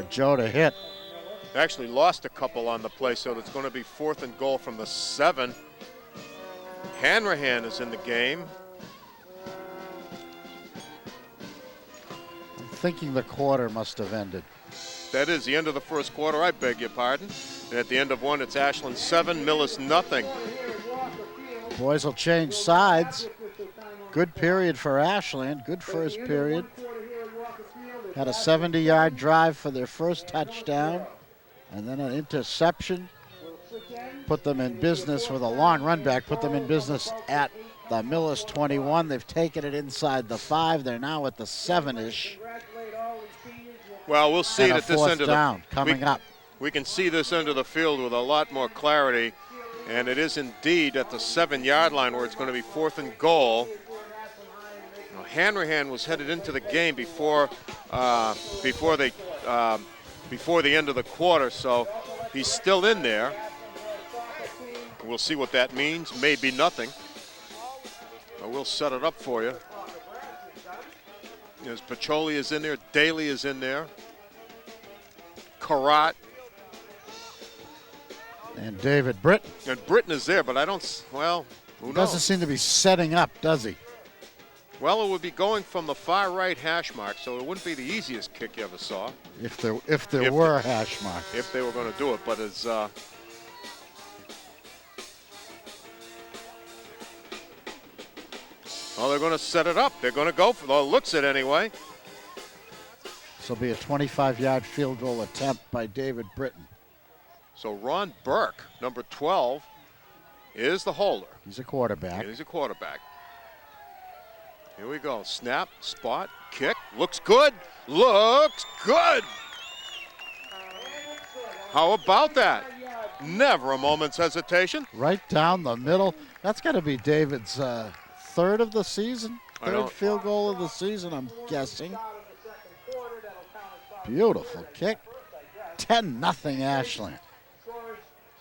Joe to hit. Actually lost a couple on the play, so it's going to be 4th and goal from the 7. Hanrahan is in the game. I'm thinking the quarter must have ended. That is the end of the first quarter, I beg your pardon. And at the end of one, it's Ashland 7, Millis nothing. Boys will change sides. Good period for Ashland, good first period. Had a 70-yard drive for their first touchdown, and then an interception. Put them in business with a long run back, put them in business at the Millis 21. They've taken it inside the 5. They're now at the 7-ish. Well, we'll see it at this end of down coming up. We can see this end of the field with a lot more clarity, and it is indeed at the 7-yard line where it's going to be 4th and goal. Now, Hanrahan was headed into the game before the end of the quarter, so he's still in there. We'll see what that means. Maybe nothing. But we'll set it up for you. As Pacholi is in there, Daly is in there, Karat. And David Britton. And Britton is there, but I don't, well, who knows? Doesn't seem to be setting up, does he? Well, it would be going from the far right hash mark, so it wouldn't be the easiest kick you ever saw. If there were hash marks. If they were going to do it, but it's well, they're going to set it up. They're going to go for the looks it anyway. This will be a 25-yard field goal attempt by David Britton. So Ron Burke, number 12, is the holder. He's a quarterback. He's a quarterback. Here we go. Snap, spot, kick. Looks good. Looks good. How about that? Never a moment's hesitation. Right down the middle. That's got to be David's third of the season. Third field goal of the season, I'm guessing. Beautiful kick. 10-0 Ashland.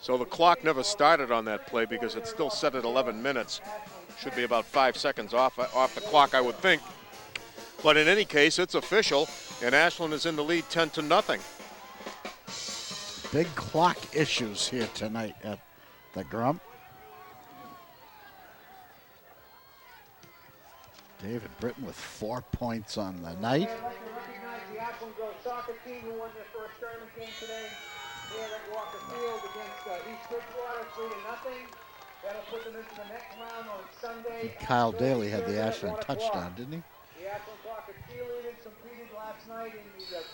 So the clock never started on that play because it's still set at 11 minutes. Should be about 5 seconds off the clock, I would think. But in any case, it's official, and Ashland is in the lead 10-0. Big clock issues here tonight at the Grump. David Britton with 4 points on the night. Recognize the Ashland girls soccer team who won their first tournament game today here at Walker Field against East Bridgewater, 3-0. That'll put them into the next round on Sunday. Kyle Daly had the Ashland touchdown, didn't he? The Ashland soccer cheerleaders competed last night in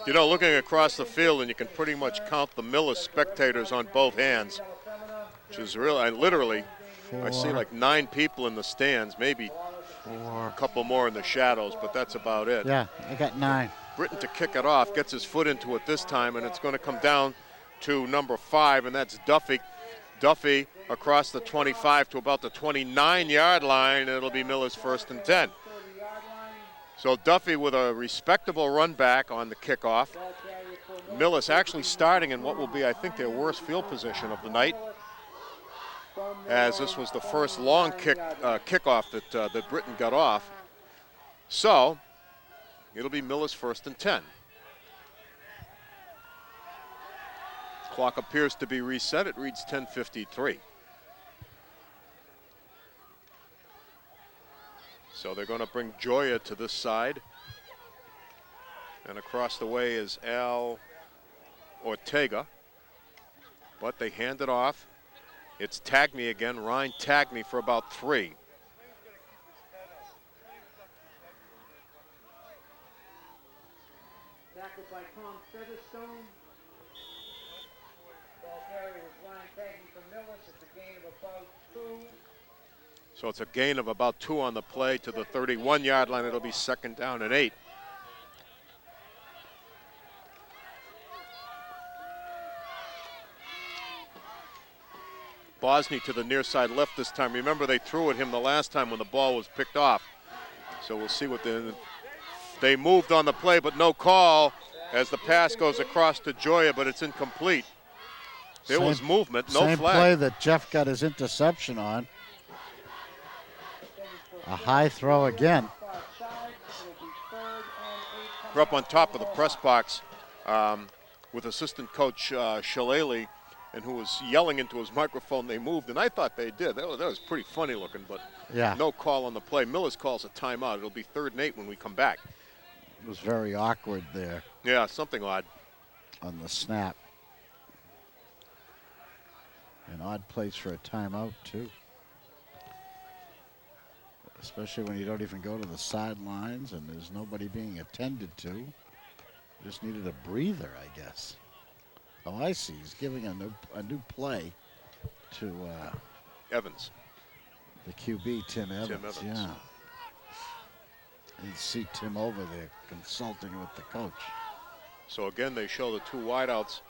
the You know, looking across the field, and you can pretty much count the Millis spectators on both hands, which is really, I see like 9 people in the stands, maybe a couple more in the shadows, but that's about it. Yeah, I got 9. Britton to kick it off, gets his foot into it this time, and it's going to come down to number 5, and that's Duffy. Duffy across the 25 to about the 29-yard line, and it'll be Millis 1st and 10. So Duffy with a respectable run back on the kickoff. Millis actually starting in what will be, I think, their worst field position of the night, as this was the first long kickoff that Britton got off. So it'll be Millis 1st and 10. Clock appears to be reset. It reads 10:53. So they're going to bring Joya to this side. And across the way is Al Ortega. But they hand it off. It's Tagney again. Ryan Tagney for about 3. Tackled by Tom Featherstone. Ball carrier was Ryan Tagney from Millis. It's a gain of about 2. So it's a gain of about 2 on the play to the 31-yard line. It'll be 2nd down and 8. Bosney to the near side left this time. Remember, they threw at him the last time when the ball was picked off. So we'll see what they moved on the play, but no call as the pass goes across to Joya, but it's incomplete. There was movement, no flag. Same play that Jeff got his interception on. A high throw again. We're up on top of the press box. with assistant coach Shillelagh, and who was yelling into his microphone they moved, and I thought they did. That was pretty funny looking, but Yeah. no call on the play. Millis calls a timeout. It'll be 3rd and 8 when we come back. It was very awkward there Yeah, something odd. on the snap. An odd place for a timeout, too. Especially when you don't even go to the sidelines and there's nobody being attended to. Just needed a breather, I guess. Oh, I see. He's giving a new play to Evans. the QB, Tim Evans. Tim Evans. Yeah. You see Tim over there consulting with the coach. So again, they show the 2 wideouts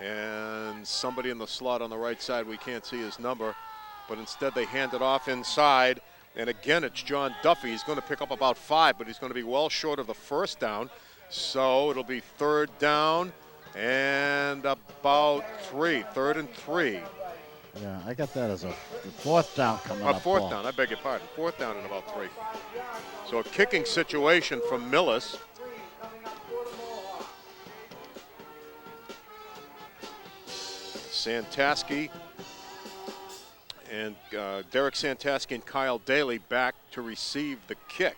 and somebody in the slot on the right side. We can't see his number, but instead they hand it off inside. And again, it's John Duffy. He's going to pick up about 5, but he's going to be well short of the 1st down. So it'll be 3rd down and about 3. 3rd and 3. Yeah, I got that as a 4th down coming up. 4th Paul. down, I beg your pardon. 4th down and about 3. So a kicking situation from Millis. Santaski and Derek Santaski and Kyle Daly back to receive the kick.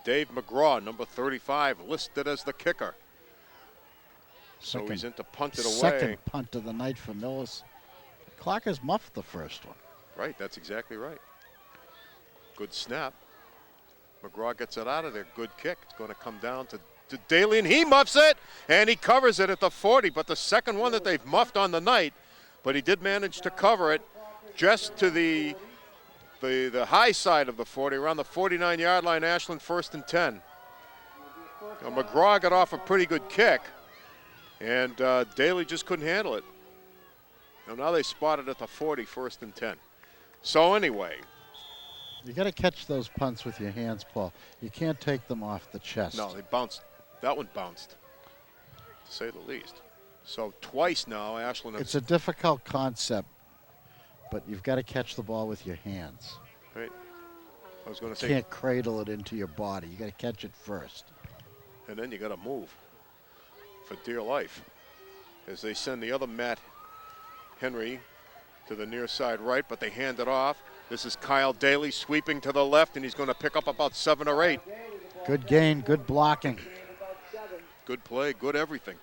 Dave McGraw, number 35, listed as the kicker. So he's in to punt it away. Second punt of the night for Millis. Clockers muffed the first one. Right, that's exactly right. Good snap. McGraw gets it out of there. Good kick. It's going to come down to Daly, and he muffs it, and he covers it at the 40. But the second one that they've muffed on the night, but he did manage to cover it just to the high side of the 40, around the 49-yard line. Ashland 1st and 10. Now, McGraw got off a pretty good kick, and Daly just couldn't handle it. Now they spot it at the 40, 1st and 10. So anyway. You got to catch those punts with your hands, Paul. You can't take them off the chest. No, they bounced. That one bounced, to say the least. So twice now, Ashland. It's a difficult concept, but you've got to catch the ball with your hands. Right. I was going to say. You can't cradle it into your body. You got to catch it first. And then you got to move for dear life. As they send the other Matt Henry to the near side right, but they hand it off. This is Kyle Daly sweeping to the left, and he's going to pick up about 7 or 8. Good gain, good blocking. Good play, good everything.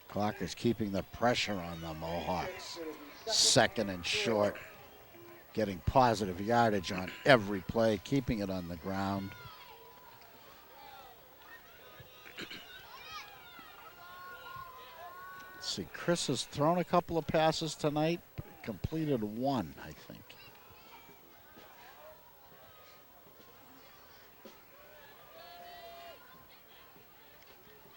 Clock is keeping the pressure on the Mohawks. 2nd and short. Getting positive yardage on every play, keeping it on the ground. Let's see, Chris has thrown a couple of passes tonight, but completed 1, I think.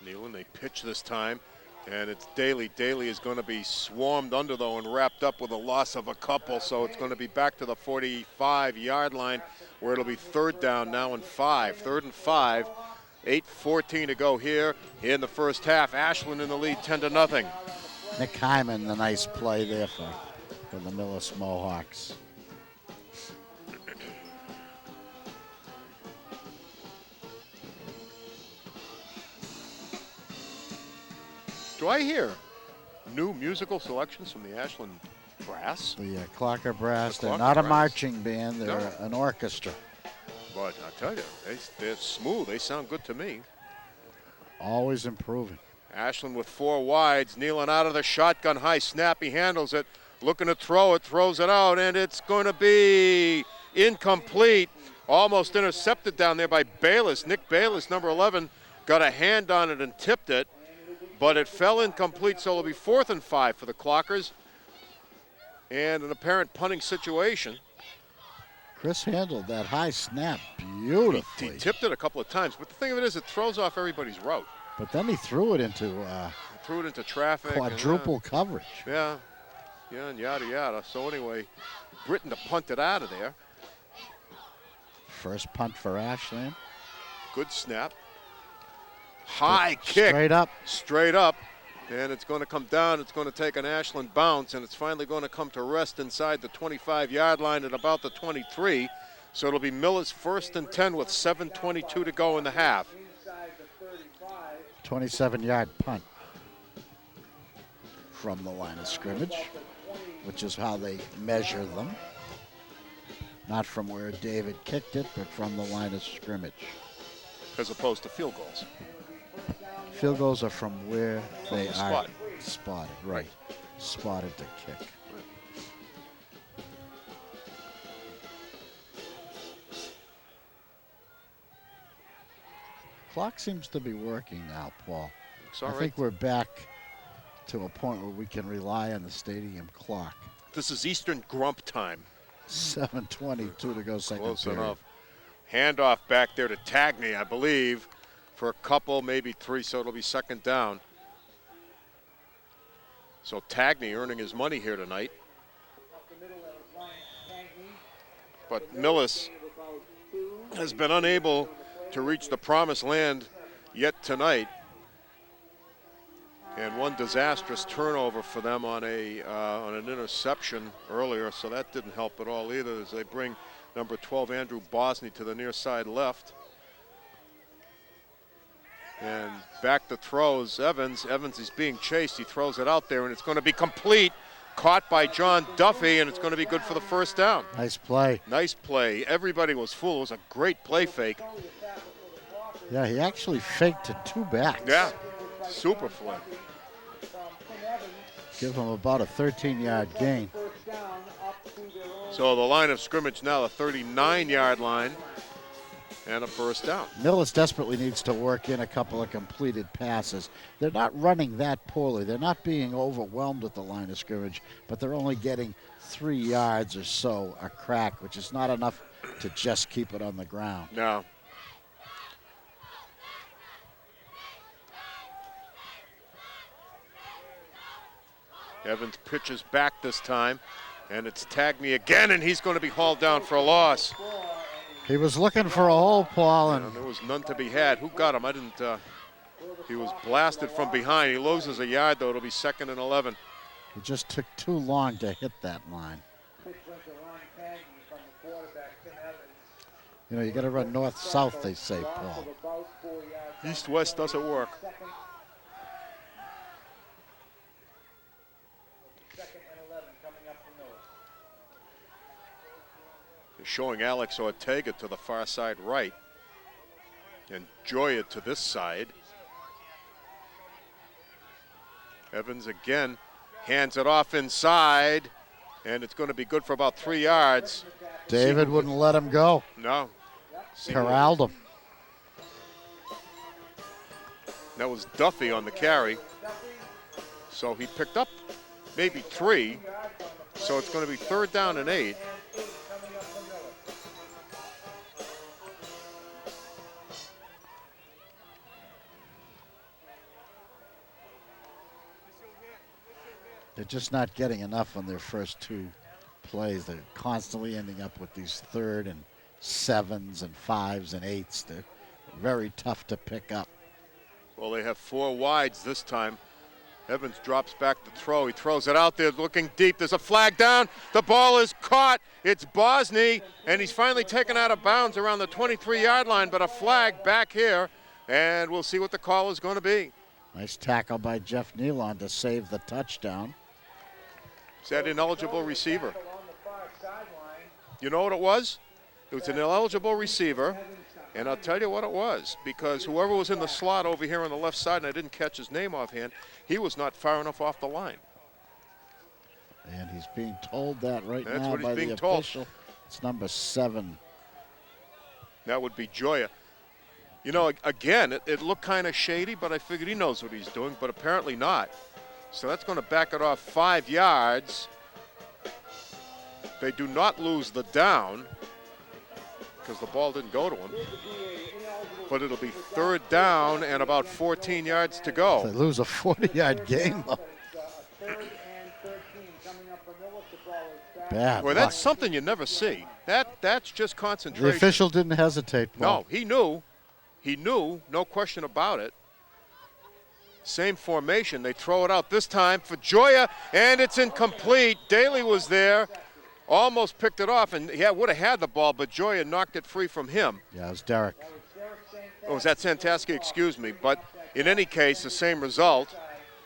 Nealon, they pitch this time, and it's Daly. Daly is going to be swarmed under, though, and wrapped up with a loss of a couple, so it's going to be back to the 45-yard line, where it'll be 3rd down now and 5. 3rd and 5. 8:14 to go here in the first half. Ashland in the lead, 10-0. Nick Hyman, the nice play there for the Millis Mohawks. Do I hear new musical selections from the Ashland Brass? The Clocker Brass, The they're Clocker not a Brass. marching band, they're No. an orchestra. But I tell you, they're smooth. They sound good to me. Always improving. Ashland with 4 wides. Nealon out of the shotgun. High snap. He handles it. Looking to throw it. Throws it out. And it's going to be incomplete. Almost intercepted down there by Bayless. Nick Bayless, number 11, got a hand on it and tipped it. But it fell incomplete, so it'll be 4th and 5 for the Clockers. And an apparent punting situation. Chris handled that high snap beautifully. He tipped it a couple of times. But the thing of it is, it throws off everybody's route. But then he threw it into Threw it into traffic. quadruple coverage. Yeah, and yada, yada. So anyway, Britton to punt it out of there. First punt for Ashland. Good snap. High kick. Straight up. And it's going to come down. It's going to take an Ashland bounce, and it's finally going to come to rest inside the 25-yard line at about the 23. So it'll be Millis 1st and 10 with 7:22 to go in the half. 27-yard punt from the line of scrimmage, which is how they measure them. Not from where David kicked it, but from the line of scrimmage. As opposed to field goals. Field goals are from where they are spot. spotted, right. Spotted to kick. Clock seems to be working now, Paul. I think we're back to a point where we can rely on the stadium clock. This is Eastern Grump time. 7:22 to go second Close period. enough. Handoff back there to Tagney, I believe, for a couple, maybe three, so it'll be second down. So Tagney earning his money here tonight. But Millis has been unable to reach the promised land yet tonight. And one disastrous turnover for them on an interception earlier, so that didn't help at all either as they bring number 12, Andrew Bosney, to the near side left. And back to throws, Evans. Evans is being chased. He throws it out there, and it's going to be complete. Caught by John Duffy, and it's going to be good for the first down. Nice play. Nice play. Everybody was fooled. It was a great play fake. Yeah, he actually faked to two backs. Yeah, super play. Give him about a 13-yard gain. So the line of scrimmage now, the 39-yard line, and a first down. Millis desperately needs to work in a couple of completed passes. They're not running that poorly. They're not being overwhelmed at the line of scrimmage, but they're only getting 3 yards or so a crack, which is not enough to just keep it on the ground. No. Evans pitches back this time, and it's Tagney again, and he's going to be hauled down for a loss. He was looking for a hole, Paul, and there was none to be had. Who got him? I didn't. He was blasted from behind. He loses a yard, though. It'll be 2nd and 11. It just took too long to hit that line. You know, you got to run north-south, they say, Paul. East-west doesn't work. They're showing Alex Ortega to the far side right, and Joya to this side. Evans again hands it off inside, and it's going to be good for about 3 yards. David wouldn't let him go. No. Corralled him. That was Duffy on the carry. So he picked up maybe 3. So it's going to be 3rd down and 8. They're just not getting enough on their first 2 plays. They're constantly ending up with these 3rd and 7s and 5s and 8s. They're very tough to pick up. Well, they have 4 wides this time. Evans drops back to throw. He throws it out there looking deep. There's a flag down. The ball is caught. It's Bosney, and he's finally taken out of bounds around the 23-yard line, but a flag back here, and we'll see what the call is going to be. Nice tackle by Jeff Nealon to save the touchdown. Is that ineligible receiver? You know what it was? It was an ineligible receiver, and I'll tell you what it was, because whoever was in the slot over here on the left side, and I didn't catch his name offhand, he was not far enough off the line. And he's being told that right That's now what he's by being the told. official. It's number 7. That would be Joya. You know, again, it looked kind of shady, but I figured he knows what he's doing, but apparently not. So that's going to back it off 5 yards. They do not lose the down because the ball didn't go to him. But it'll be 3rd down and about 14 yards to go. They lose a 40-yard gain, though. Bad Well, luck. that's something you never see. That's just concentration. The official didn't hesitate, Paul. No, he knew. He knew, no question about it. Same formation. They throw it out this time for Joya, and it's incomplete. Daly was there, almost picked it off, and he would have had the ball, but Joya knocked it free from him. Yeah, it was Derek. Oh, was that Santaski? Excuse me. But in any case, the same result.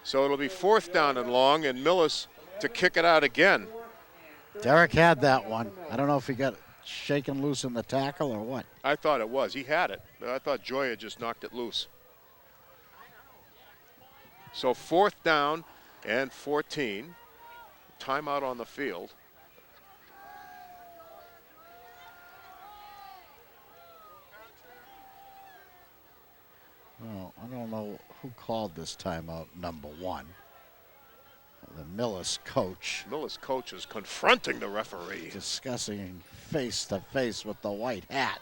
So it'll be 4th down and long, and Millis to kick it out again. Derek had that one. I don't know if he got shaken loose in the tackle or what. I thought it was. He had it. I thought Joya just knocked it loose. So 4th down and 14. Timeout on the field. Well, I don't know who called this timeout, number 1. The Millis coach. Millis coach is confronting the referee. Discussing face to face with the white hat.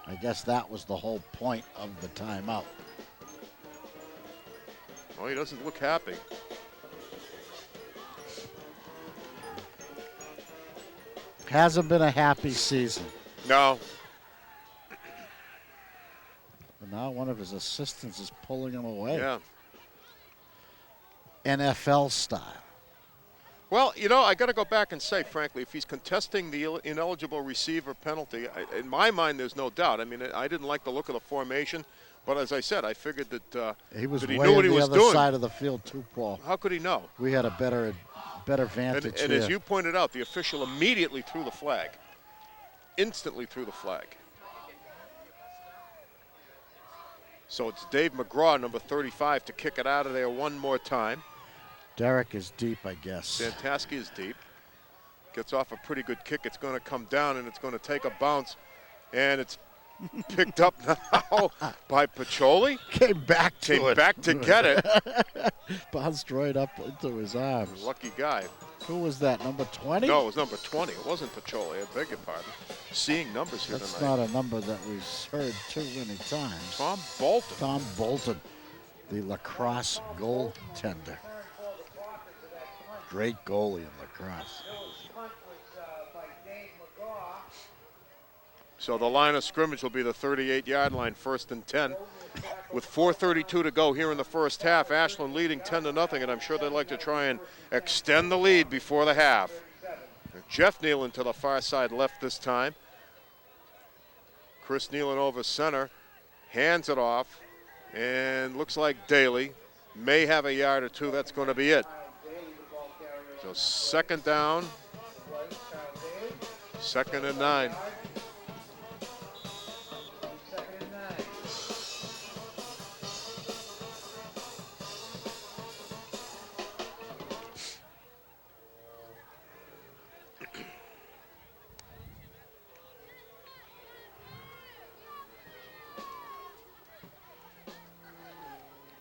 I guess that was the whole point of the timeout. Well, he doesn't look happy. Hasn't been a happy season. No. But now one of his assistants is pulling him away. Yeah. NFL style. Well, you know, I got to go back and say, frankly, if he's contesting the ineligible receiver penalty, in my mind, there's no doubt. I mean, I didn't like the look of the formation, but as I said, I figured that he was that he way knew what on he the was other doing. side of the field too, Paul. How could he know? We had a better vantage And here. as you pointed out, the official immediately threw the flag. Instantly threw the flag. So it's Dave McGraw, number 35, to kick it out of there one more time. Derek is deep, I guess. Santaski is deep. Gets off a pretty good kick. It's going to come down, and it's going to take a bounce. And it's picked up now by Pacholi. Came back to get it. Bounced right up into his arms. Lucky guy. Who was that, number 20? No, it was number 20. It wasn't Pacholi. I beg your pardon. Seeing numbers here That's tonight. not a number that we've heard too many times. Tom Bolton. Tom Bolton, the lacrosse goaltender. Great goalie in lacrosse. So the line of scrimmage will be the 38-yard line, 1st and 10. With 4:32 to go here in the first half, Ashland leading 10-0, and I'm sure they'd like to try and extend the lead before the half. Jeff Nealon to the far side left this time. Chris Nealon over center, hands it off, and looks like Daly may have a yard or two. That's going to be it. So 2nd down, 2nd and 9.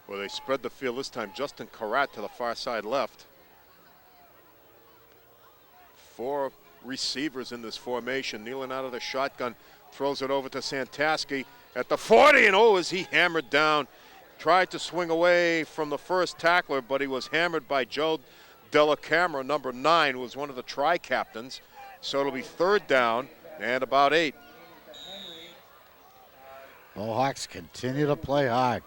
Well, they spread the field this time. Justin Carrat to the far side left. 4 receivers in this formation. Kneeling out of the shotgun, throws it over to Santaski at the 40, and oh, is he hammered down. Tried to swing away from the first tackler, but he was hammered by Joe Della Camera, number 9, who was one of the tri-captains. So it'll be 3rd down and about 8. Mohawks continue to play hard.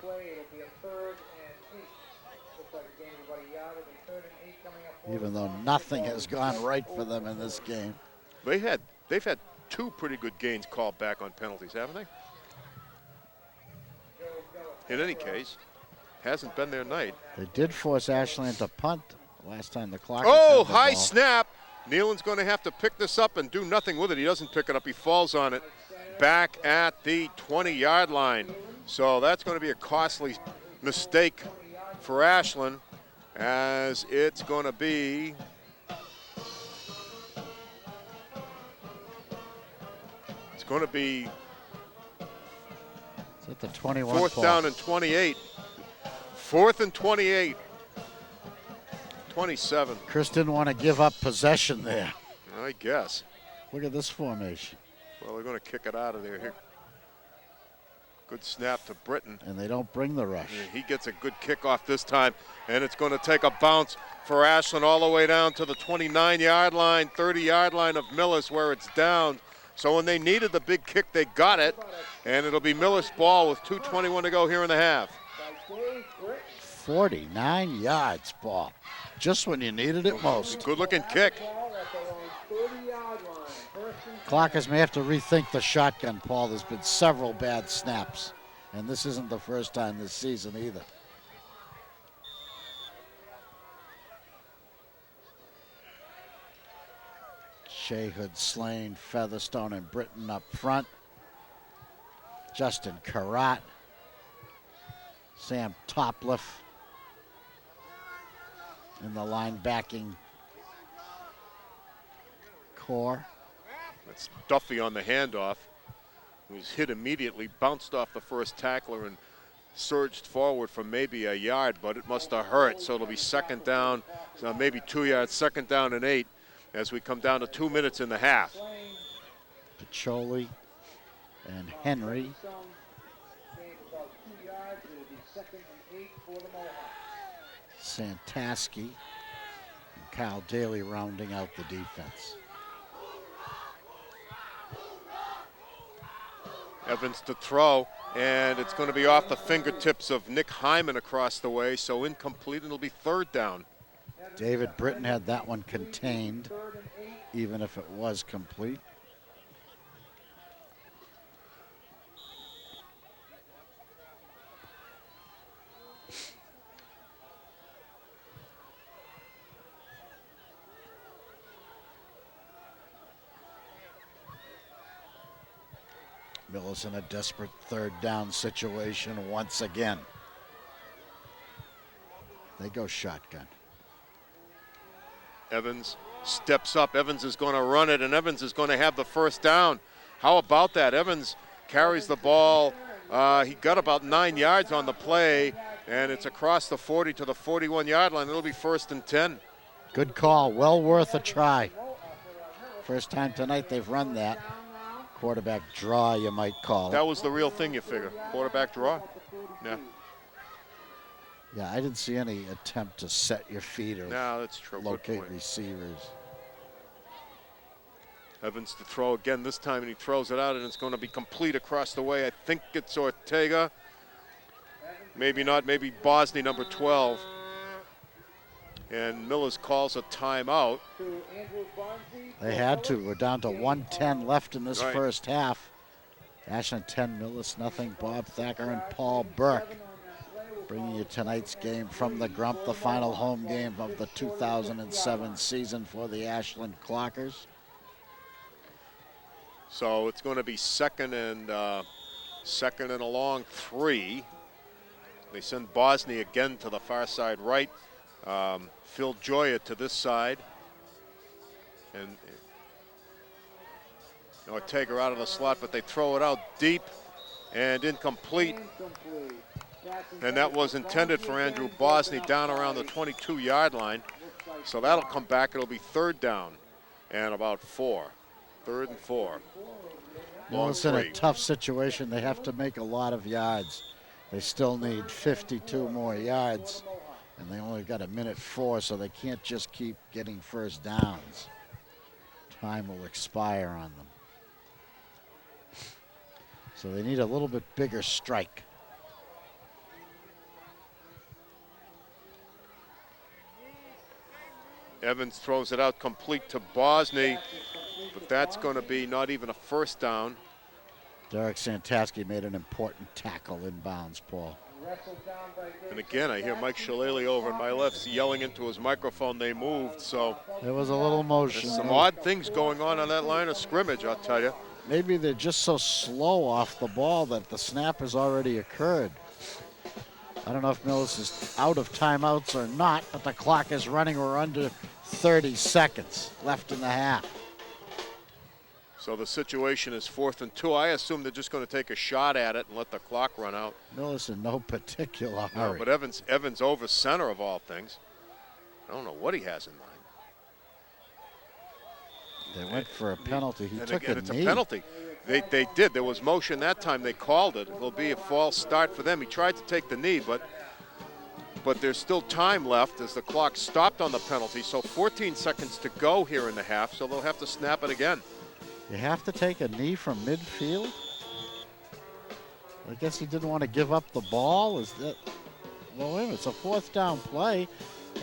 Even though nothing has gone right for them in this game. They've had 2 pretty good gains called back on penalties, haven't they? In any case, hasn't been their night. They did force Ashland to punt last time the clock. Oh, high snap. Nealon's going to have to pick this up and do nothing with it. He doesn't pick it up. He falls on it back at the 20-yard line. So that's going to be a costly mistake for Ashland, as it's going to be It's at the 21. 4th down and 28. 4th and 28. 27. Chris didn't want to give up possession there. I guess. Look at this formation. Well, they're going to kick it out of there here. Good snap to Britton. And they don't bring the rush. And he gets a good kickoff this time, and it's going to take a bounce for Ashland all the way down to the 29-yard line, 30-yard line of Millis, where it's down. So when they needed the big kick, they got it, and it'll be Millis ball with 2:21 to go here in the half. 49 yards, Paul. Just when you needed it most. Good-looking kick. Clockers may have to rethink the shotgun, Paul. There's been several bad snaps, and this isn't the first time this season either. Shayhood, Slane, Featherstone, and Britton up front. Justin Carrot, Sam Topliff in the linebacking core. That's Duffy on the handoff. He was hit immediately, bounced off the first tackler and surged forward for maybe a yard, but it must have hurt. So it'll be second down, so maybe 2 yards, second down and 8 as we come down to 2 minutes in the half. Pacholi and Henry. Santaski and Kyle Daly rounding out the defense. Evans to throw, and it's going to be off the fingertips of Nick Hyman across the way, so incomplete, and it'll be third down. David Britton had that one contained, even if it was complete. Millis in a desperate third down situation once again. They go shotgun. Evans steps up. Evans is going to run it, and Evans is going to have the first down. How about that? Evans carries the ball. He got about 9 yards on the play, and it's across the 40 to the 41-yard line. It'll be 1st and 10. Good call. Well worth a try. First time tonight they've run that. Quarterback draw, you might call it. That was the real thing, you figure. Quarterback draw. Yeah. Yeah, I didn't see any attempt to set your feet or No, that's true. locate receivers. Evans to throw again this time, and he throws it out, and it's going to be complete across the way. I think it's Ortega. Maybe not. Maybe Bosney, number 12. And Millis calls a timeout. They had to. We're down to 1:10 left in this Right. first half. Ashland 10, Millis nothing. Bob Thacker and Paul Burke bringing you tonight's game from the Grump, the final home game of the 2007 season for the Ashland Clockers. So it's going to be second and a long 3. They send Bosney again to the far side right. Phil Joya to this side. And Ortega out of the slot, but they throw it out deep and incomplete. And that was intended for Andrew Bosney down around the 22-yard line. So that'll come back. It'll be third down and about 4. 3rd and 4. Well, it's in a tough situation. They have to make a lot of yards. They still need 52 more yards, and they only got 1:04, so they can't just keep getting first downs. Time will expire on them. So they need a little bit bigger strike. Evans throws it out complete to Bosney, but that's going to be not even a first down. Derek Santaski made an important tackle inbounds, Paul. And again, I hear Mike Shillelagh over on my left yelling into his microphone they moved, so There was a little motion. there's some odd things going on that line of scrimmage, I'll tell you. Maybe they're just so slow off the ball that the snap has already occurred. I don't know if Millis is out of timeouts or not, but the clock is running. We're under 30 seconds left in the half. So the situation is 4th and 2. I assume they're just going to take a shot at it and let the clock run out. Millis in no particular No, hurry. but Evans over center of all things. I don't know what he has in mind. They went for a penalty. He And took again, a it's knee. a penalty. They did. There was motion that time. They called it. It'll be a false start for them. He tried to take the knee, but there's still time left as the clock stopped on the penalty. So 14 seconds to go here in the half, so they'll have to snap it again. You have to take a knee from midfield? I guess he didn't want to give up the ball. Is that? Well, wait a minute. It's a 4th down play.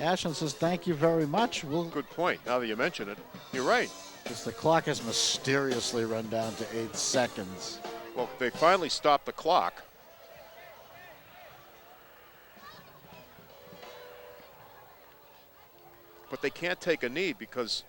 Ashland says, thank you very much. Good point. Now that you mention it, you're right. Because the clock has mysteriously run down to 8 seconds. Well, they finally stopped the clock. But they can't take a knee because